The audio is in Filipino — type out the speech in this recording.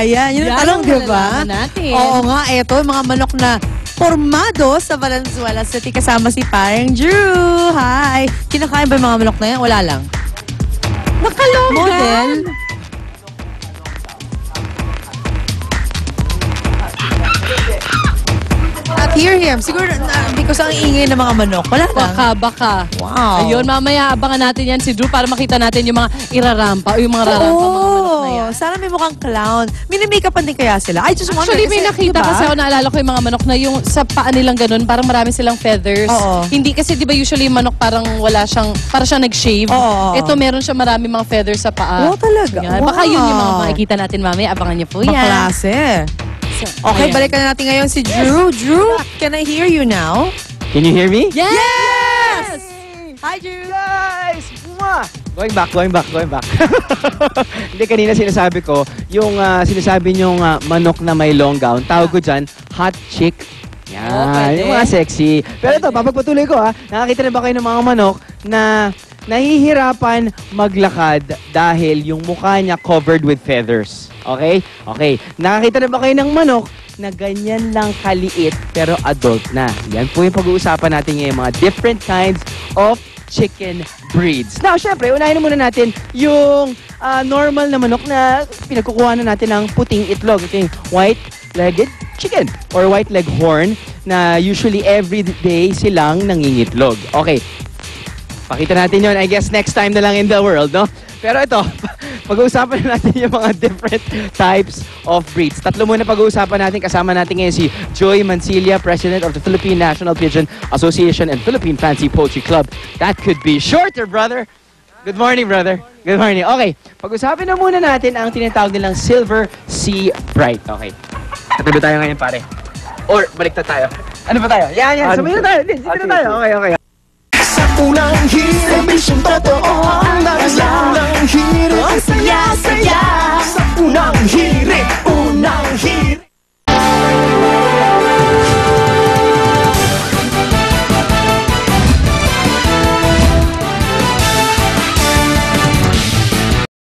yan? Yun ang tanong, di ba? Oo nga, eto, mga manok na formado sa Valenzuela City kasama si parang Drew. Hi! Kinakain ba yung mga manok na yan? Wala lang. Nakalonggan. Model. At hear him. Siguro, because ang ingay ng mga manok. Wala lang. Baka. Wow. Ayun, mamaya abangan natin yan si Drew para makita natin yung mga irarampa o yung mga rarampa mga manok na yan. Sana may mukhang clown. Mini-makeupan din kaya sila? I just wonder. Actually, may nakita diba? kasi ako, naalala ko yung mga manok na yung sa paa nilang ganun, parang marami silang feathers. Oo. Hindi kasi, di ba usually yung manok parang wala siyang, parang siya nag-shave. Oo. Ito meron siya marami mga feathers sa paa. Oo, talaga. Yan. Wow. Baka yun yung mga makikita natin mamaya. Abangan niyo po yan. Maklase. Okay, Ayan. balikan na natin ngayon si Drew. Drew, can I hear you now? Can you hear me? Yes! Hi, Drew! Guys! Mwah! Going back. Hindi, kanina sinasabi ko, yung sinasabi nyong manok na may long gown, tawag ko dyan, hot chick. Yan, pwede. yung mga sexy. Pero ito, papagpatuloy ko nakakita na ba kayo ng mga manok na nahihirapan maglakad dahil yung mukha niya covered with feathers? Okay? Okay. Nakakita na ba kayo ng manok na ganyan lang kaliit pero adult na? Yan po yung pag-uusapan natin ngayon, mga different kinds of chicken breeds. Now, syempre, unahin muna natin yung normal na manok na pinagkukuha na natin ng puting itlog. Ito yung white-legged chicken or white leghorn na usually every day silang nangingitlog. Okay. Pakita natin yon, I guess, next time na lang in the world, no? Pero ito, pag-uusapan na natin yung mga different types of breeds. Tatlo muna pag-uusapan natin. Kasama natin ngayon si Joy Mancilla, President of the Philippine National Pigeon Association and Philippine Fancy Poultry Club. That could be shorter, brother. Good morning, brother. Good morning. Okay, pag-usapan na muna natin ang tinatawag nilang Silver Sea Bright. Okay. Katabi tayo ngayon, pare. Or, baliktad tayo. Ano ba tayo? Yan. Sabay na tayo. Dito na tayo. Okay. Unang hirit, bisyong totoo ang naglalang hirit. Ang saya-saya